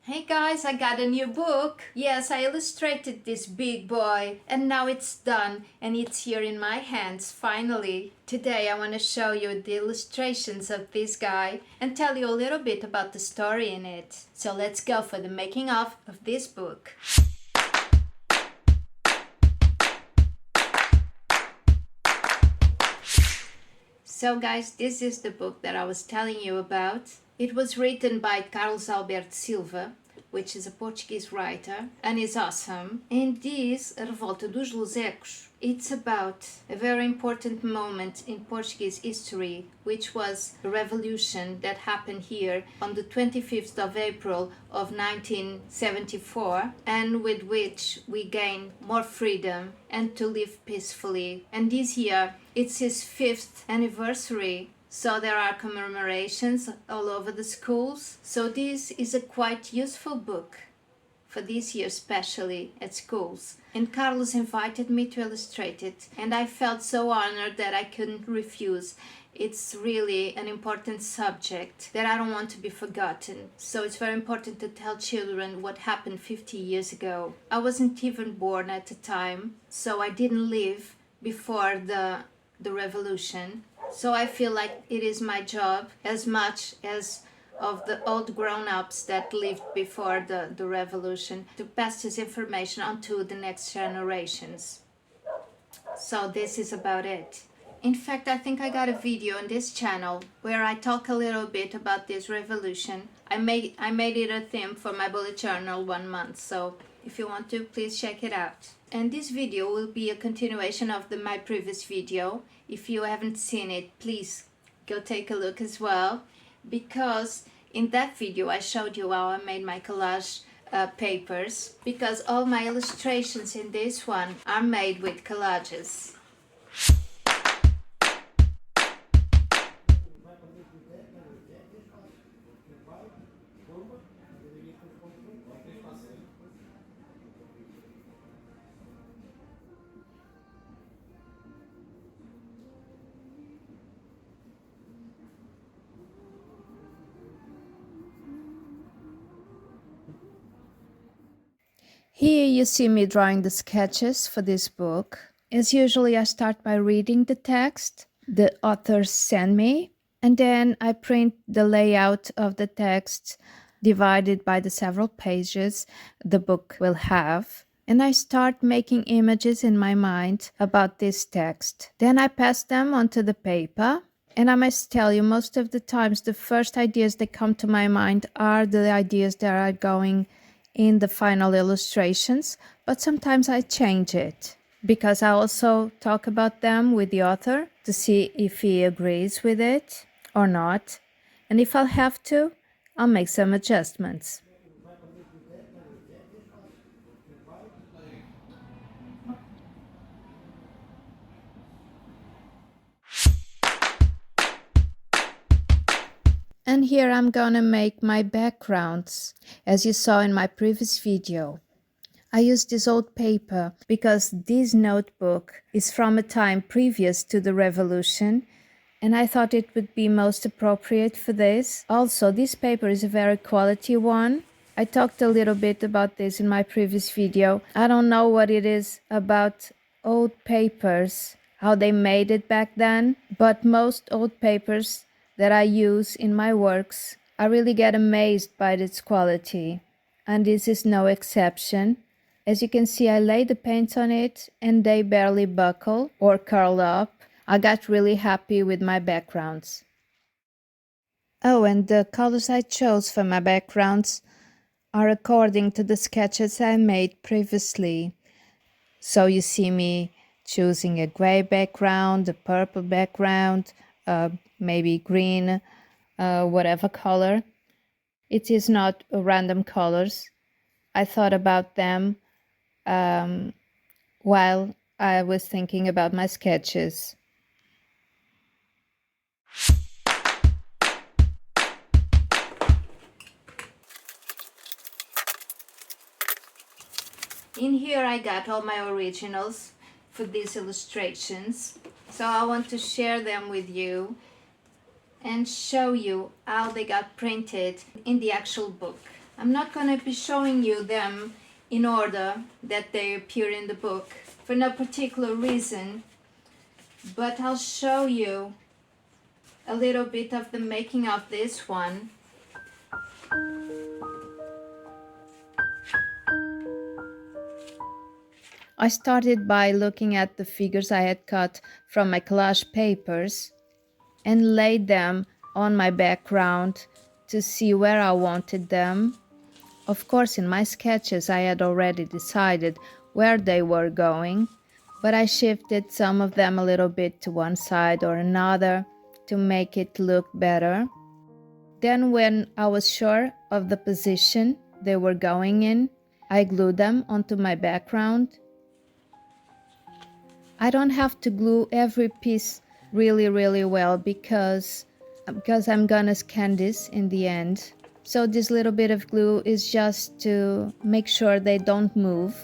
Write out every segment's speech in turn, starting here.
Hey guys, I got a new book. Yes, I illustrated this big boy and now it's done and it's here in my hands finally. Today I want to show you the illustrations of this guy and tell you a little bit about the story in it. So let's go for the making of this book. So guys, this is the book that I was telling you about. It was written by Carlos Alberto Silva, which is a Portuguese writer, and is awesome. And this, A Revolta dos Lusecos, it's about a very important moment in Portuguese history, which was a revolution that happened here on the 25th of April of 1974, and with which we gained more freedom and to live peacefully. And this year, it's his 5th anniversary. So there are commemorations all over the schools. So this is a quite useful book for this year, especially at schools. And Carlos invited me to illustrate it, and I felt so honored that I couldn't refuse. It's really an important subject that I don't want to be forgotten. So it's very important to tell children what happened 50 years ago. I wasn't even born at the time, so I didn't live before the revolution. So I feel like it is my job, as much as of the old grown-ups that lived before the revolution, to pass this information on to the next generations. So this is about it. In fact, I think I got a video on this channel where I talk a little bit about this revolution. I made it a theme for my bullet journal 1 month, so if you want to, please check it out. And this video will be a continuation of my previous video. If you haven't seen it, please go take a look as well, because in that video I showed you how I made my collage papers, because all my illustrations in this one are made with collages. Here you see me drawing the sketches for this book. As usually, I start by reading the text the authors send me, and then I print the layout of the text divided by the several pages the book will have. And I start making images in my mind about this text. Then I pass them onto the paper. And I must tell you, most of the times the first ideas that come to my mind are the ideas that are going in the final illustrations, but sometimes I change it because I also talk about them with the author to see if he agrees with it or not. And if I'll have to, I'll make some adjustments. And here I'm gonna make my backgrounds, as you saw in my previous video. I used this old paper because this notebook is from a time previous to the revolution, and I thought it would be most appropriate for this. Also, this paper is a very quality one. I talked a little bit about this in my previous video. I don't know what it is about old papers, how they made it back then, but most old papers that I use in my works, I really get amazed by its quality, and this is no exception. As you can see, I lay the paint on it and they barely buckle or curl up. I got really happy with my backgrounds. Oh, and the colors I chose for my backgrounds are according to the sketches I made previously. So you see me choosing a gray background, a purple background, maybe green, whatever color. It is not random colors. I thought about them while I was thinking about my sketches. In here I got all my originals for these illustrations, so I want to share them with you and show you how they got printed in the actual book. I'm not going to be showing you them in order that they appear in the book for no particular reason, but I'll show you a little bit of the making of this one. I started by looking at the figures I had cut from my collage papers and laid them on my background to see where I wanted them. Of course, in my sketches I had already decided where they were going, but I shifted some of them a little bit to one side or another to make it look better. Then when I was sure of the position they were going in, I glued them onto my background. I don't have to glue every piece really well because I'm gonna scan this in the end. So this little bit of glue is just to make sure they don't move.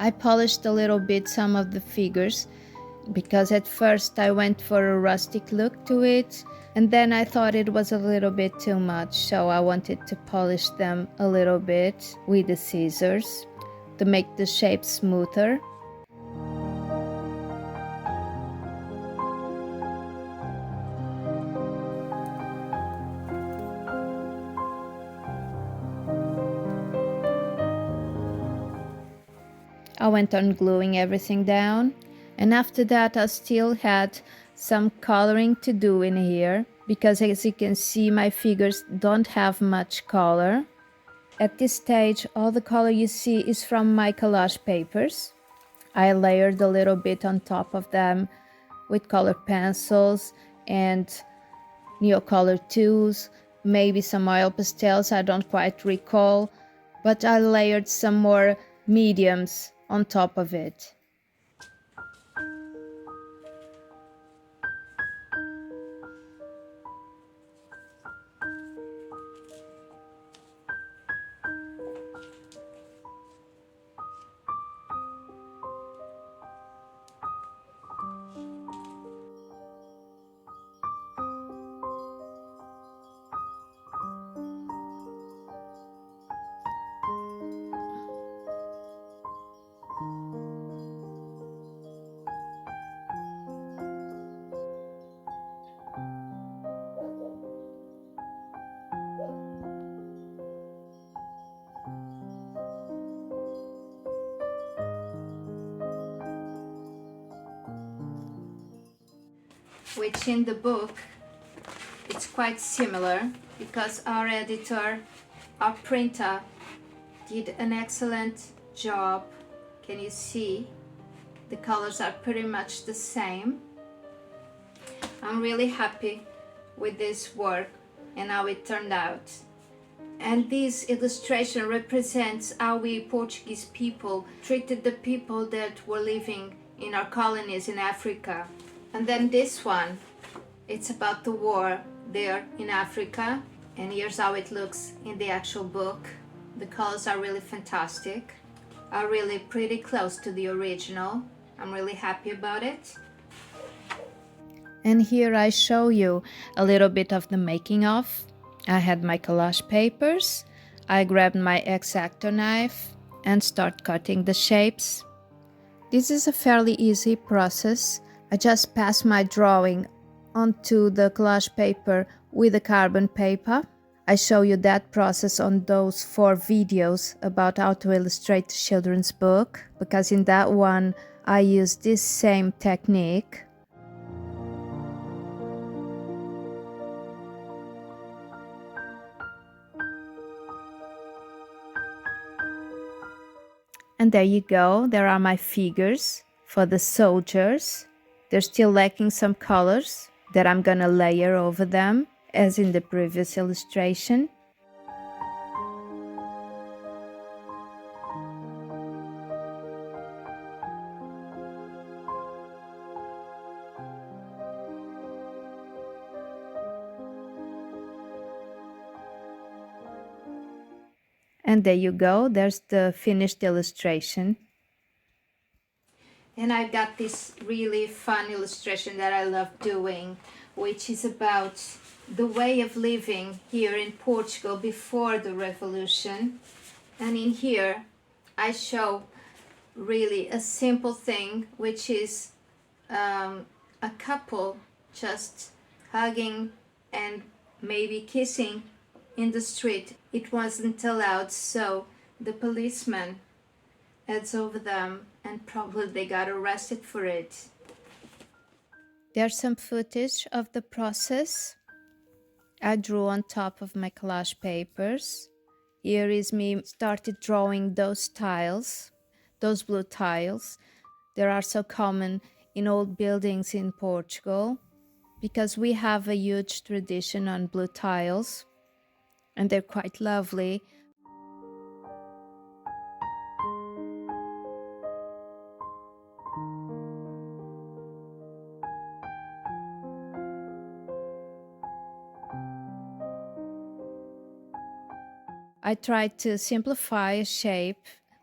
I polished a little bit some of the figures because at first I went for a rustic look to it, and then I thought it was a little bit too much, so I wanted to polish them a little bit with the scissors to make the shape smoother. I went on gluing everything down, and after that I still had some coloring to do in here because, as you can see, my figures don't have much color. At this stage all the color you see is from my collage papers. I layered a little bit on top of them with colored pencils and Neocolor 2s, maybe some oil pastels, I don't quite recall, but I layered some more mediums on top of it. Which in the book it's quite similar because our editor, our printer, did an excellent job. Can you see? The colors are pretty much the same. I'm really happy with this work and how it turned out. And this illustration represents how we Portuguese people treated the people that were living in our colonies in Africa. And then this one, it's about the war there in Africa, and here's how it looks in the actual book. The colors are really fantastic, are really pretty close to the original. I'm really happy about it. And here I show you a little bit of the making of. I had my collage papers, I grabbed my X-Acto knife and start cutting the shapes. This is a fairly easy process. I just pass my drawing onto the collage paper with a carbon paper. I show you that process on those 4 videos about how to illustrate a children's book, because in that one I use this same technique. And there you go, there are my figures for the soldiers. They're still lacking some colors that I'm gonna layer over them, as in the previous illustration. And there you go, there's the finished illustration. And I've got this really fun illustration that I love doing, which is about the way of living here in Portugal before the revolution. And in here I show really a simple thing, which is a couple just hugging and maybe kissing in the street. It wasn't allowed, so the policeman heads over them and probably they got arrested for it. There's some footage of the process I drew on top of my collage papers. Here is me started drawing those tiles, those blue tiles. They are so common in old buildings in Portugal because we have a huge tradition on blue tiles and they're quite lovely. I tried to simplify a shape,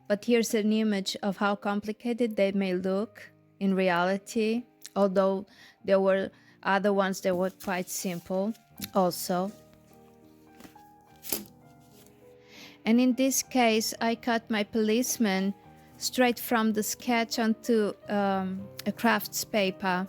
but here's an image of how complicated they may look in reality, although there were other ones that were quite simple also. And in this case, I cut my policeman straight from the sketch onto a crafts paper.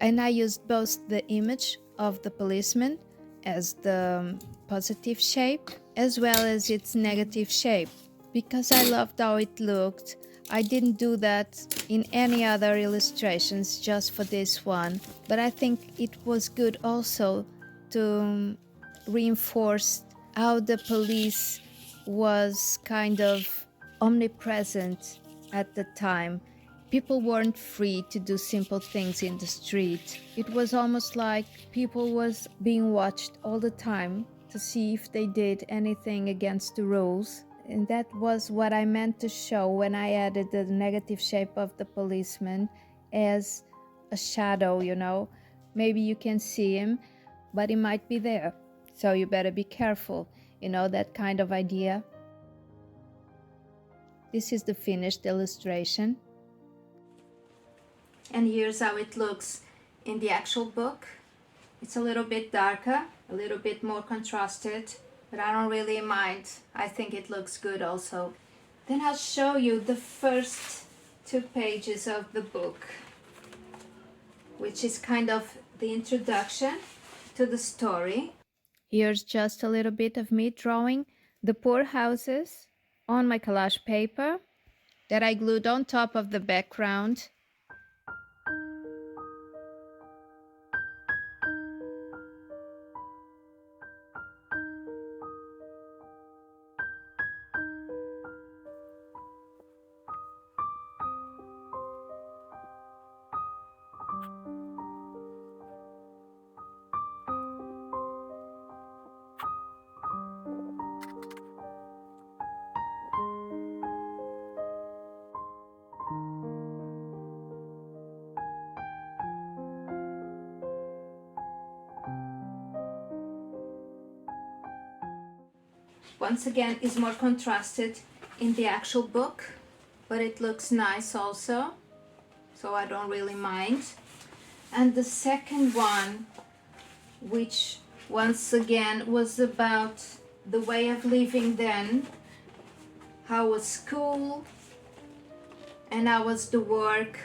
And I used both the image of the policeman as the positive shape as well as its negative shape, because I loved how it looked. I didn't do that in any other illustrations, just for this one, but I think it was good also to reinforce how the police was kind of omnipresent at the time. People weren't free to do simple things in the street. It was almost like people was being watched all the time to see if they did anything against the rules. And that was what I meant to show when I added the negative shape of the policeman as a shadow, you know. Maybe you can see him, but he might be there. So you better be careful, you know, that kind of idea. This is the finished illustration. And here's how it looks in the actual book. It's a little bit darker, a little bit more contrasted, but I don't really mind. I think it looks good also. Then I'll show you the first 2 pages of the book, which is kind of the introduction to the story. Here's just a little bit of me drawing the poor houses on my collage paper that I glued on top of the background. Once again, is more contrasted in the actual book, but it looks nice also, so I don't really mind. And the second one, which once again was about the way of living then, how was school and how was the work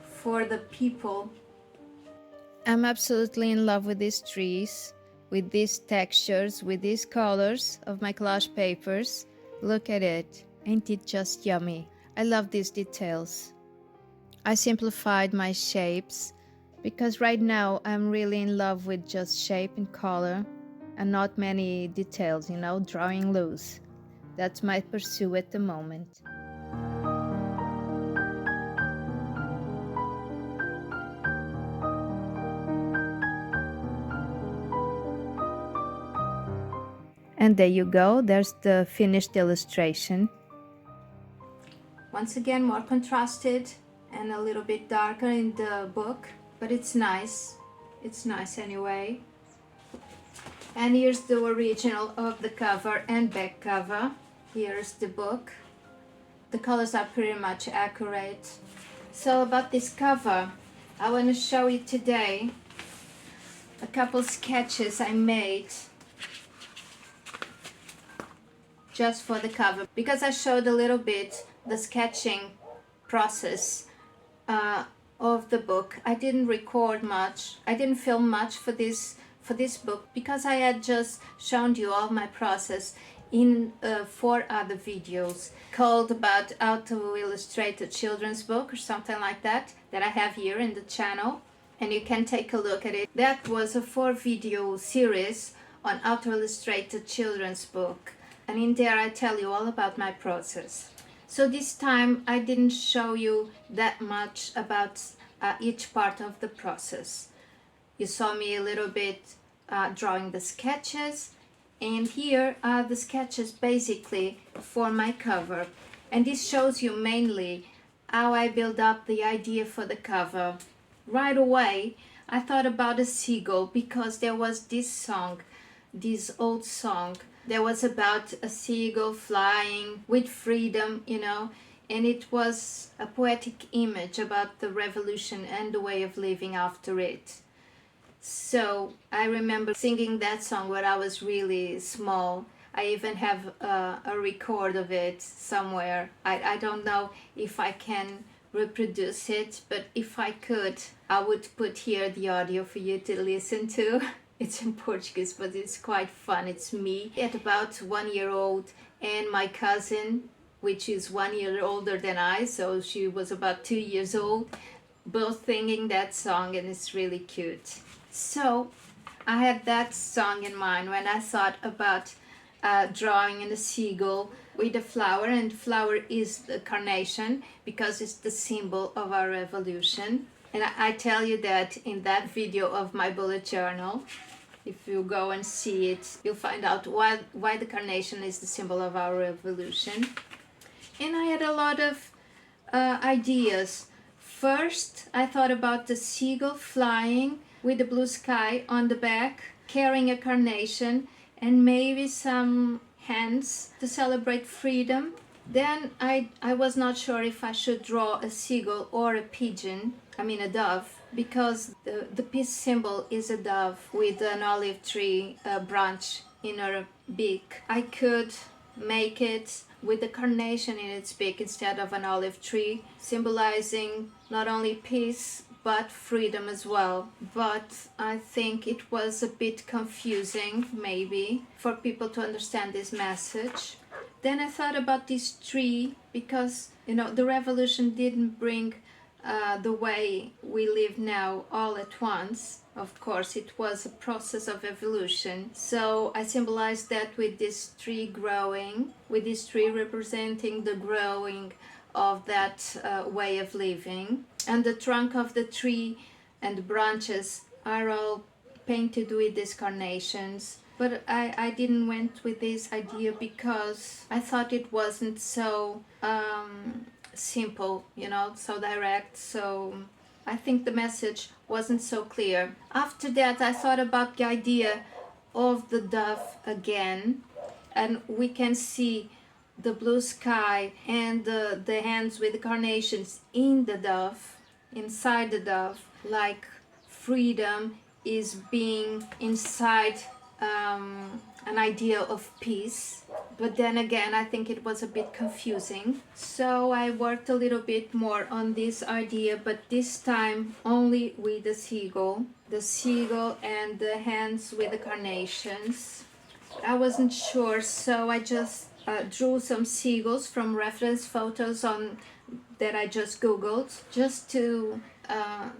for the people. I'm absolutely in love with these trees, with these textures, with these colors of my collage papers. Look at it, ain't it just yummy? I love these details. I simplified my shapes because right now I'm really in love with just shape and color. and not many details, drawing loose. That's my pursuit at the moment. And there you go, there's the finished illustration. Once again, more contrasted and a little bit darker in the book, but it's nice. It's nice anyway. And here's the original of the cover and back cover. Here's the book. The colors are pretty much accurate. So about this cover, I want to show you today a couple sketches I made just for the cover, because I showed a little bit the sketching process of the book. I didn't record much, I didn't film much for this book, because I had just shown you all my process in 4 other videos called about how to illustrate a children's book or something like that I have here in the channel, and you can take a look at it. That was a 4-video series on how to illustrate a children's book, and in there I tell you all about my process. So this time I didn't show you that much about each part of the process. You saw me a little bit drawing the sketches, and here are the sketches basically for my cover. And this shows you mainly how I build up the idea for the cover. Right away I thought about a seagull, because there was this song, this old song, that was about a seagull flying with freedom, and it was a poetic image about the revolution and the way of living after it. So I remember singing that song when I was really small. I even have a record of it somewhere. I don't know if I can reproduce it, but if I could, I would put here the audio for you to listen to. It's in Portuguese, but it's quite fun. It's me at about 1 year old and my cousin, which is 1 year older than I, so she was about 2 years old, both singing that song, and it's really cute. So I had that song in mind when I thought about drawing in a seagull with a flower, and flower is the carnation because it's the symbol of our revolution. And I tell you that in that video of my bullet journal. If you go and see it, you'll find out why the carnation is the symbol of our revolution. And I had a lot of ideas. First, I thought about the seagull flying with the blue sky on the back, carrying a carnation, and maybe some hands to celebrate freedom. Then I was not sure if I should draw a seagull or a pigeon, a dove, because the peace symbol is a dove with an olive tree branch in her beak. I could make it with the carnation in its beak instead of an olive tree, symbolizing not only peace but freedom as well. But I think it was a bit confusing, maybe, for people to understand this message. Then I thought about this tree, because the revolution didn't bring the way we live now all at once. Of course, it was a process of evolution. So I symbolized that with this tree growing, with this tree representing the growing of that way of living. And the trunk of the tree and the branches are all painted with these carnations. But I didn't went with this idea because I thought it wasn't so simple, so direct. So I think the message wasn't so clear. After that, I thought about the idea of the dove again, and we can see the blue sky and the hands with the carnations in the dove, inside the dove, like freedom is being inside an idea of peace. But then again, I think it was a bit confusing. So I worked a little bit more on this idea, but this time only with the seagull and the hands with the carnations. I wasn't sure, so I just drew some seagulls from reference photos that I just googled, just to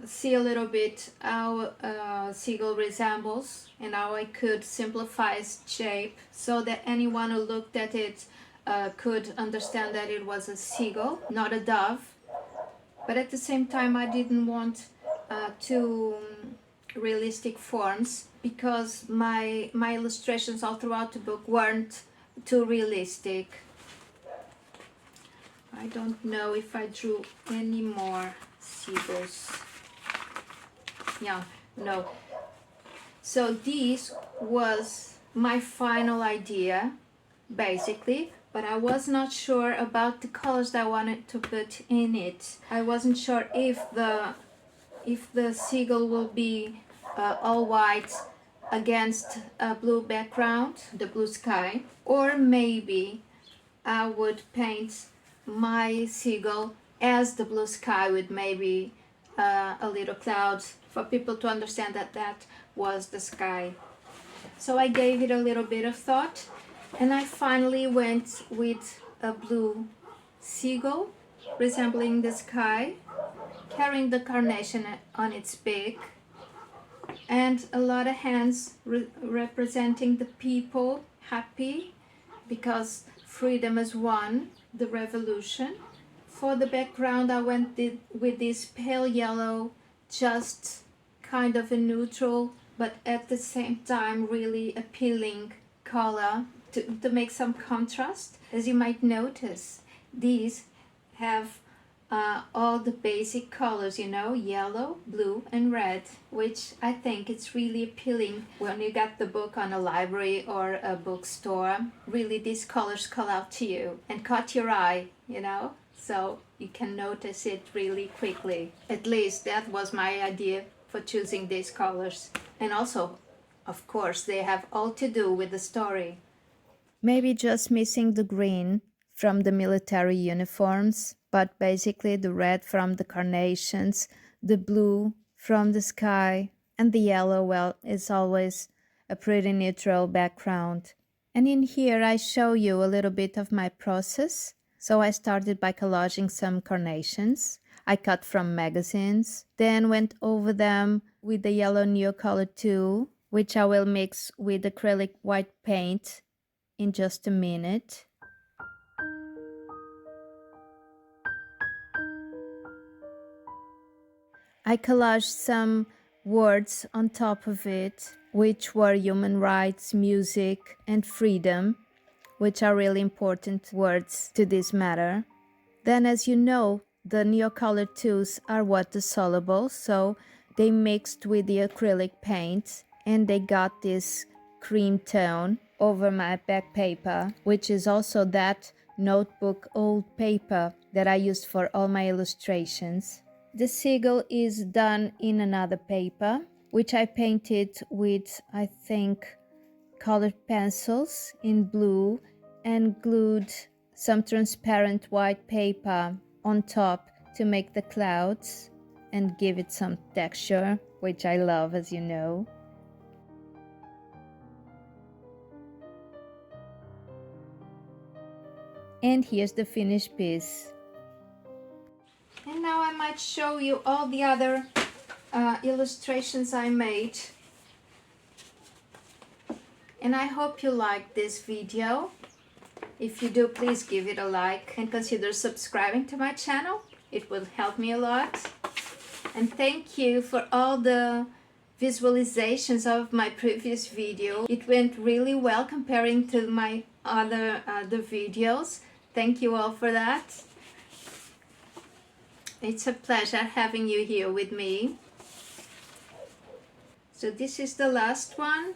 see a little bit how seagull resembles and how I could simplify its shape so that anyone who looked at it could understand that it was a seagull, not a dove. But at the same time, I didn't want too realistic forms because my illustrations all throughout the book weren't too realistic. I don't know if I drew any more seagulls. Yeah, no. So this was my final idea, basically, but I was not sure about the colors that I wanted to put in it. I wasn't sure if the seagull will be all white against a blue background, the blue sky, or maybe I would paint my seagull as the blue sky with maybe a little cloud for people to understand that that was the sky. So I gave it a little bit of thought, and I finally went with a blue seagull resembling the sky, carrying the carnation on its beak, and a lot of hands representing the people happy because freedom has won the revolution. For the background, I went with this pale yellow, just kind of a neutral but at the same time really appealing color to make some contrast. As you might notice, these have all the basic colors, you know, yellow, blue and red, which I think it's really appealing when you get the book on a library or a bookstore. Really, these colors call out to you and caught your eye, you know, so you can notice it really quickly. At least that was my idea for choosing these colors. And also, of course, they have all to do with the story. Maybe just missing the green from the military uniforms, but basically the red from the carnations, the blue from the sky, and the yellow, well, is always a pretty neutral background. And in here I show you a little bit of my process. So I started by collaging some carnations I cut from magazines, then went over them with the yellow Neocolor tool, which I will mix with acrylic white paint in just a minute. I collaged some words on top of it, which were human rights, music, and freedom, which are really important words to this matter. Then, as you know, the Neocolor tools are water soluble, so they mixed with the acrylic paint and they got this cream tone over my back paper, which is also that notebook old paper that I used for all my illustrations. The seagull is done in another paper, which I painted with, I think, colored pencils in blue and glued some transparent white paper on top to make the clouds and give it some texture, which I love, as you know. And here's the finished piece. And now I might show you all the other illustrations I made. And I hope you liked this video. If you do, please give it a like and consider subscribing to my channel. It will help me a lot. And thank you for all the visualizations of my previous video. It went really well comparing to my other videos. Thank you all for that. It's a pleasure having you here with me. So this is the last one.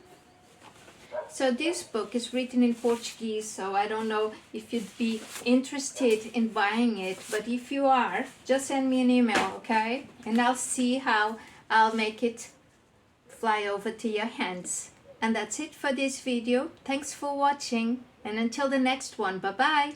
So this book is written in Portuguese, so I don't know if you'd be interested in buying it, but if you are, just send me an email, okay? And I'll see how I'll make it fly over to your hands. And that's it for this video. Thanks for watching, and until the next one, bye-bye!